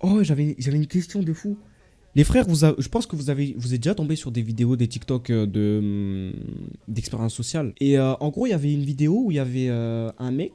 Oh, j'avais une question de fou. Les frères, je pense que vous êtes déjà tombé sur des vidéos, des TikTok d'expérience sociale. Et en gros, il y avait une vidéo où il y avait un mec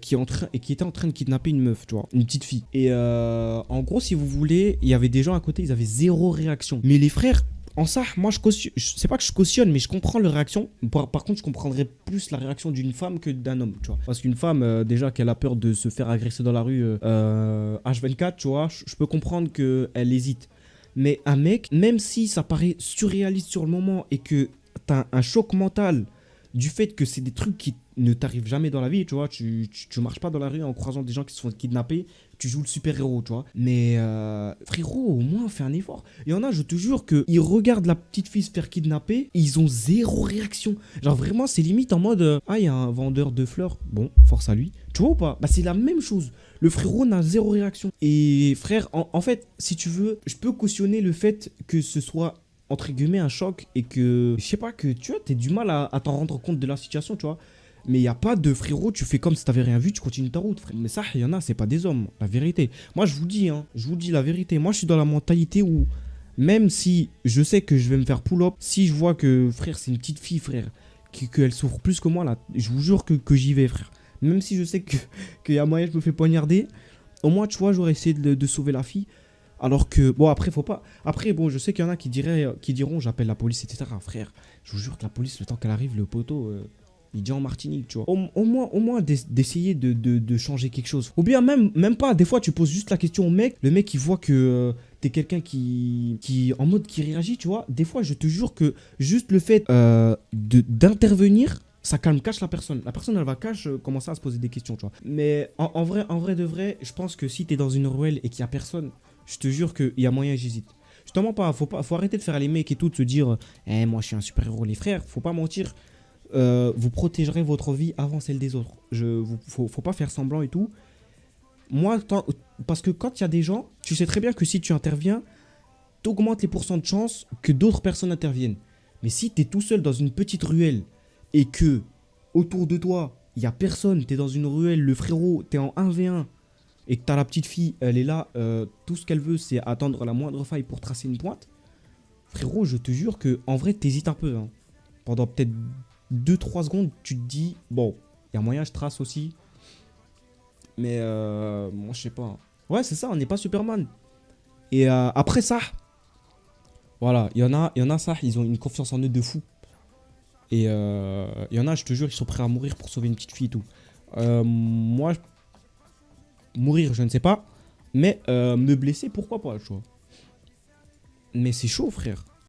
qui était en train de kidnapper une meuf, tu vois, une petite fille. Et en gros, si vous voulez, il y avait des gens à côté, ils avaient zéro réaction. Mais les frères, en ça, moi, c'est pas que je cautionne, mais je comprends leur réaction. Par contre, je comprendrais plus la réaction d'une femme que d'un homme, tu vois. Parce qu'une femme, déjà, qu'elle a peur de se faire agresser dans la rue H24, tu vois, je peux comprendre qu'elle hésite. Mais un mec, même si ça paraît surréaliste sur le moment et que t'as un choc mental du fait que c'est des trucs qui ne t'arrivent jamais dans la vie, tu vois, tu marches pas dans la rue en croisant des gens qui se font kidnapper, tu joues le super-héros, tu vois. Mais frérot, au moins fais un effort. Il y en a, je te jure, qu'ils regardent la petite fille se faire kidnapper, ils ont zéro réaction. Genre vraiment, c'est limite en mode ah, il y a un vendeur de fleurs, bon, force à lui. Tu vois ou pas? Bah, c'est la même chose. Le frérot n'a zéro réaction. Et frère, en fait, si tu veux, je peux cautionner le fait que ce soit entre guillemets un choc et que, je sais pas, que tu vois, t'as du mal à t'en rendre compte de la situation, tu vois. Mais il n'y a pas de frérot, tu fais comme si t'avais rien vu, tu continues ta route, frère. Mais ça, il y en a, c'est pas des hommes, la vérité. Moi, je vous dis, hein, je vous dis la vérité. Moi, je suis dans la mentalité où, même si je sais que je vais me faire pull-up, si je vois que, frère, c'est une petite fille, frère, qu'elle souffre plus que moi, là, je vous jure que j'y vais, frère. Même si je sais qu'il y a moyen, je me fais poignarder, au moins, tu vois, j'aurais essayé de sauver la fille. Alors que, bon, après, faut pas. Après, bon, je sais qu'il y en a qui diront, j'appelle la police, etc. Frère, je vous jure que la police, le temps qu'elle arrive, le poteau, il dit en Martinique, tu vois. Au moins d'essayer de changer quelque chose. Ou bien même pas, des fois, tu poses juste la question au mec, le mec, il voit que t'es quelqu'un en mode qui réagit, tu vois. Des fois, je te jure que juste le fait d'intervenir, ça cache la personne. La personne, elle va commencer à se poser des questions, tu vois. Mais en vrai de vrai, je pense que si t'es dans une ruelle et qu'il y a personne, je te jure qu'il y a moyen, j'hésite. Justement faut arrêter de faire les mecs et tout, de se dire, moi je suis un super-héros, les frères, faut pas mentir. Vous protégerez votre vie avant celle des autres. Faut pas faire semblant et tout. Moi, parce que quand il y a des gens, tu sais très bien que si tu interviens, t'augmentes les pourcents de chances que d'autres personnes interviennent. Mais si t'es tout seul dans une petite ruelle et que autour de toi, il y a personne, t'es dans une ruelle, le frérot, t'es en 1v1 et que t'as la petite fille, elle est là, tout ce qu'elle veut, c'est attendre la moindre faille pour tracer une pointe. Frérot, je te jure que en vrai, t'hésites un peu. Hein. Pendant peut-être 2-3 secondes, tu te dis, bon, il y a moyen, je trace aussi. Mais moi, je sais pas. Hein. Ouais, c'est ça, on n'est pas Superman. Et après ça, voilà, il y en a ça, ils ont une confiance en eux de fou. Et il y en a, je te jure, ils sont prêts à mourir pour sauver une petite fille et tout. Moi, mourir, je ne sais pas. Mais me blesser, pourquoi pas, tu vois. Mais c'est chaud, frère.